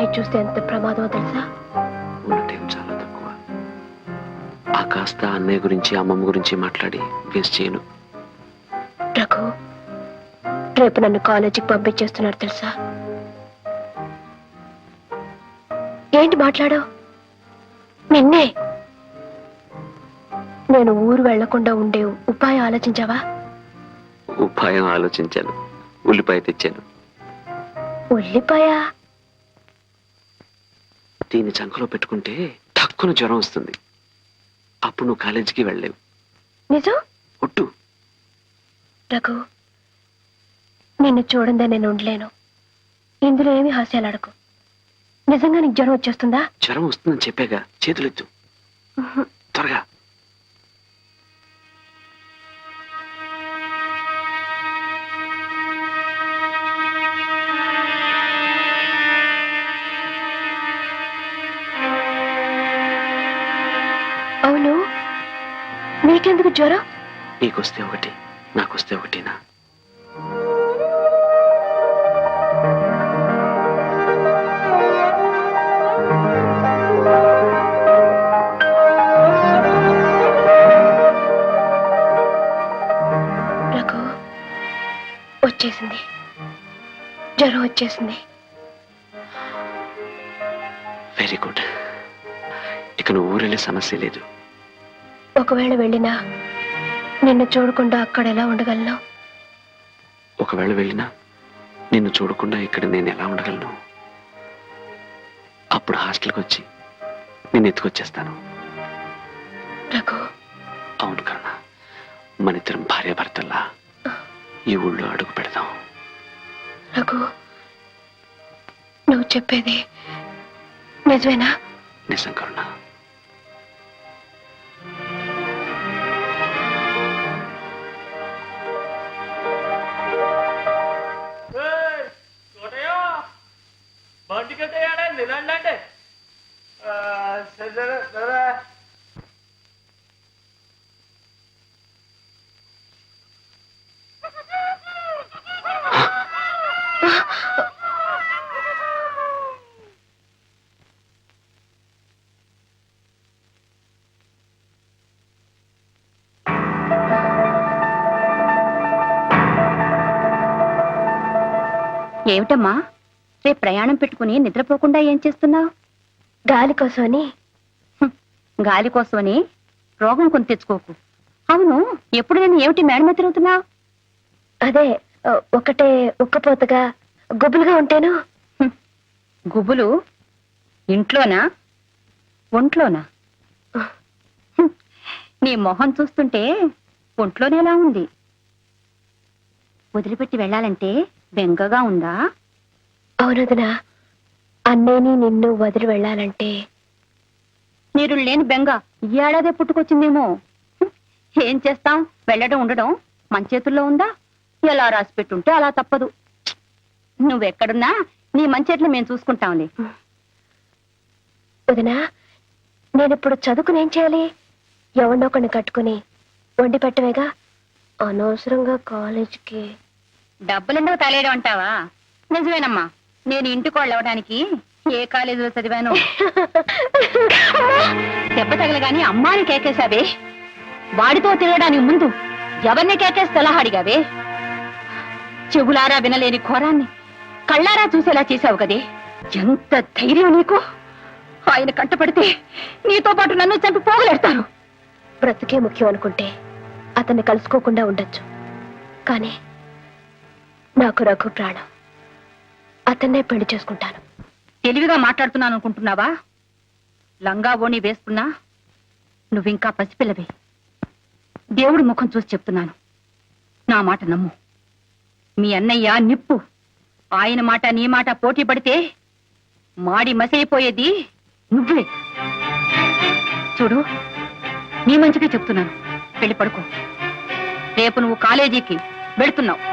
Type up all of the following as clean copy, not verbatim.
అన్నయ్య చూస్తే ఎంత ప్రమాదమో తెలుసా? ఉన్న టైం చాలా తక్కువ. ఆ కాస్త అన్నయ్య గురించి అమ్మమ్మ గురించి మాట్లాడి వేస్ట్ చేయను. రఘు, రేపు నన్ను కాలేజీకి పంపించేస్తున్నారు తెలుసా? ఏంటి మాట్లాడావు? నిన్నే. నేను ఊరు వెళ్లకుండా ఉండే ఉపాయం ఆలోచించావా? ఉపాయం ఆలోచించాను. ఉల్లిపాయ తెచ్చాను. ఉల్లిపాయ? దీన్ని చంకలో పెట్టుకుంటే తక్కువ జ్వరం వస్తుంది. అప్పుడు నువ్వు కాలేజీకి వెళ్ళలేవు. నిజం? ఒట్టు. రఘు, నిన్ను చూడందే నేను ఉండలేను. ఇందులో ఏమి హాస్యాలు అడకు. నిజంగా నీకు జ్వరం వచ్చేస్తుందా? జ్వరం వస్తుందని చెప్పాగా. చేతులెత్తు త్వరగా. అవును, నీకెందుకు జ్వరం? నీకొస్తే ఒకటి, నాకొస్తే ఒకటినా? రఘు, వచ్చేసింది, జ్వరం వచ్చేసింది. Very good. ఇక నువ్వు ఊరెళ్ళే సమస్య లేదు. ఒకవేళ వెళ్ళినా నిన్ను చూడకుండా అక్కడ ఎలా ఉండగలను? ఒకవేళ వెళ్ళినా నిన్ను చూడకుండా ఇక్కడ నేను ఎలా ఉండగలను? అప్పుడు హాస్టల్కి వచ్చి నిన్ను ఎత్తుకొచ్చేస్తాను. రఘు. అవును కరుణ, మన ఇద్దరం భార్యాభర్తల్లా ఈ ఊళ్ళో అడుగు పెడదాం. రఘు, నువ్వు చెప్పేది నిజమేనా? నిజం కరుణ. ఏమిటమ్మా, రేపు ప్రయాణం పెట్టుకుని నిద్రపోకుండా ఏం చేస్తున్నావు? గాలి కోసమని. గాలి కోసమని రోగం కొని తెచ్చుకోకు. అవును, ఎప్పుడు నేను ఏమిటి మేడ మీద తిరుగుతున్నావు? అదే, ఒకటే ఉక్కపోతగా గుబులుగా ఉంటేను. గుబులు ఇంట్లోనా ఒంట్లోనా? నీ మొహం చూస్తుంటే ఒంట్లోనే ఎలా ఉంది? వదిలిపెట్టి వెళ్ళాలంటే బెంగగా ఉందా? అవునదనా, అన్నేని నిన్ను వదిలి వెళ్ళాలంటే. మీరు లేని బెంగ ఈ ఏడాదే పుట్టుకొచ్చిందేమో. ఏం చేస్తాం, వెళ్ళడం ఉండడం మన చేతుల్లో ఉందా? ఎలా రాసి పెట్టుంటే అలా తప్పదు. నువ్వెక్కడున్నా నీ మంచేట్లు మేము చూసుకుంటాంలే. వదినా, నేనిప్పుడు చదువుకుని ఏం చేయాలి? ఎవరినో కొన్ని కట్టుకుని వండి పెట్టవేగా. అనవసరంగా కాలేజీకి డబ్బులెందుకు తలేయడం అంటావా? నిజమేనమ్మా, నేను ఇంటికోళ్ళు అవ్వడానికి ఏ కాలేజీలో చదివాను? దెబ్బ తగలగాని అమ్మాని కేకేశావే. వాడితో తిరగడానికి ముందు ఎవరిని కేకేసి సలహా అడిగావే? చెవులారా వినలేని ఘోరాన్ని కళ్ళారా చూసేలా చేశావు కదే. ఎంత ధైర్యం నీకు! ఆయన కంటపడితే నీతో పాటు నన్ను చంపి పోగలేస్తాను. బ్రతుకే ముఖ్యం అనుకుంటే అతన్ని కలుసుకోకుండా ఉండొచ్చు, కానీ నాకు రఘు ప్రాణం. అతన్నే పెళ్లి చేసుకుంటాను. తెలివిగా మాట్లాడుతున్నాను అనుకుంటున్నావా? లంగా ఓణి వేసుకున్నా నువ్వింకా పసిపిల్లవే. దేవుడి ముఖం చూసి చెప్తున్నాను, నా మాట నమ్ము. మీ అన్నయ్య నిప్పు. ఆయన మాట నీ మాట పోటీ పడితే మాడి మసైపోయేది నువ్వే. చూడు, నీ మంచిగా చెప్తున్నాను, వెళ్ళి పడుకో. రేపు నువ్వు కాలేజీకి వెళుతున్నావు.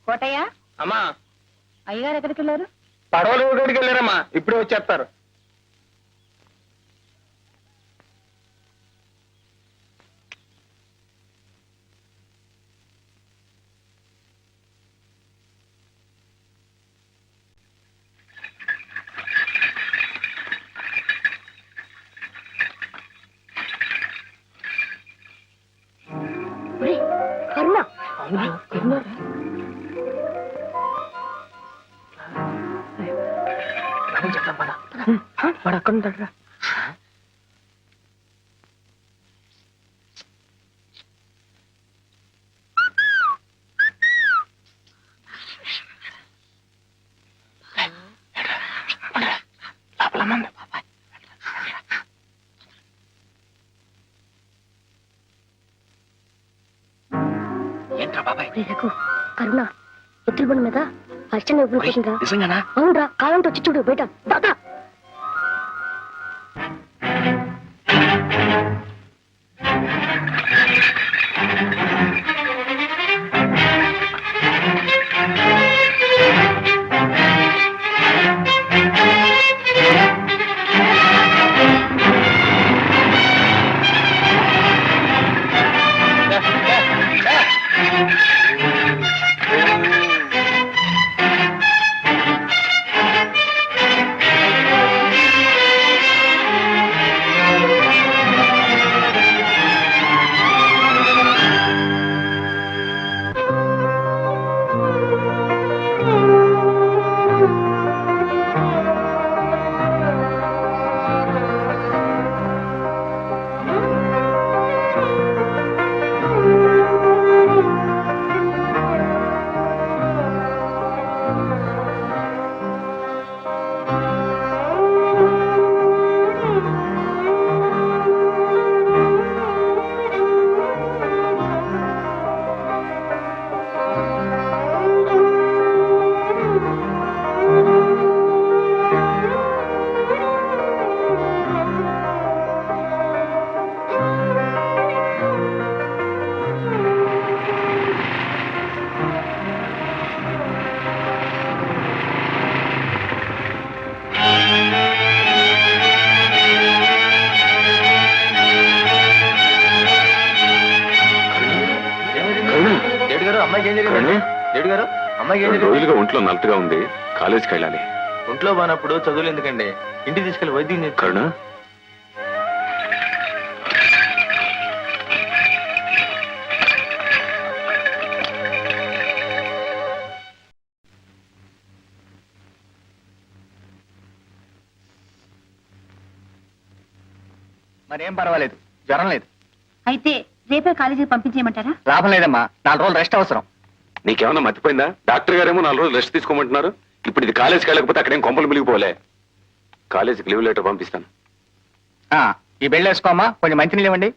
కోటయ్య, అమ్మా, అయ్యగారు ఎక్కడికి వెళ్ళారు? పడవలు ఊరికి వెళ్ళారమ్మా, ఇప్పుడే వచ్చేస్తారు. వాడు అక్కడ ఉంటాడు. ఏంట్రా బాబాయ్? కరుణ ఎత్తుల బండి మీద అర్చన ఎప్పుడు నిజంగానా? అవునరా, కాలంతో వచ్చి చూడు బయట దాదా. రోజులుగా ఒంట్లో నలతగా ఉంది, కాలేజీకి వెళ్ళాలి. ఒంట్లో బానప్పుడు చదువులు ఎందుకండి, ఇంటికి తీసుకెళ్లి వైద్యం కరుణ, మరేం పర్వాలేదు, జ్వరం లేదు. అయితే రేపే కాలేజీకి పంపించేయమంటారా? లాభం లేదమ్మా, 4 రోజులు రెస్ట్ అవసరం. నీకేమన్నా మర్చిపోయిందా? డాక్టర్ గారేమో 4 రోజులు రెస్ట్ తీసుకోమంటున్నారు. ఇప్పుడు ఇది కాలేజీకి వెళ్ళకపోతే అక్కడేం కొంపలు మిలిగిపోలే. కాలేజీకి లీవ్ లెటర్ పంపిస్తాను. ఈ బెల్ట్ వేసుకోమ్మా, కొంచెం మంచినీళ్ళు ఇవ్వండి.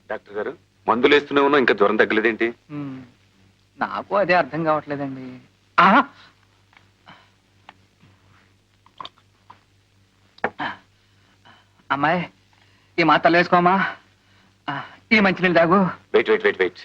డాక్టర్ గారు, మందులు వేస్తూనే ఉన్నా ఇంకా జ్వరం తగ్గలేదేంటి? నాకు అదే అర్థం కావట్లేదండి. అమ్మాయి, ఈ మాత్రలు వేసుకోమా, ఈ మంచినీళ్ళు తాగు. Wait wait wait wait.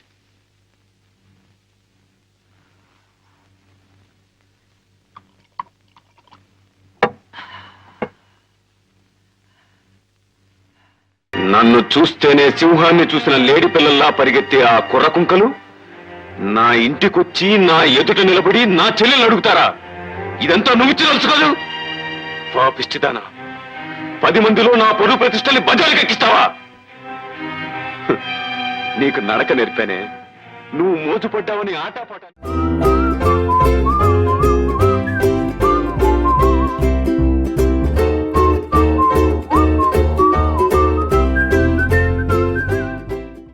నన్ను చూస్తేనే సింహాన్ని చూసిన లేడి పిల్లల్లా పరిగెత్తే ఆ కుర్రకుంకలు నా ఇంటికొచ్చి నా ఎదుట నిలబడి నా చెల్లెలు అడుగుతారా? ఇదంతా నువ్వు తెలుసుకోదు. పాపిష్టిదానా, 10 మందిలో నా పొరుగు ప్రతిష్టల్ని బజారుకి ఎక్కిస్తావా? నీకు నడక నేర్పానే, నువ్వు మోజుపడ్డావని ఆటపాట.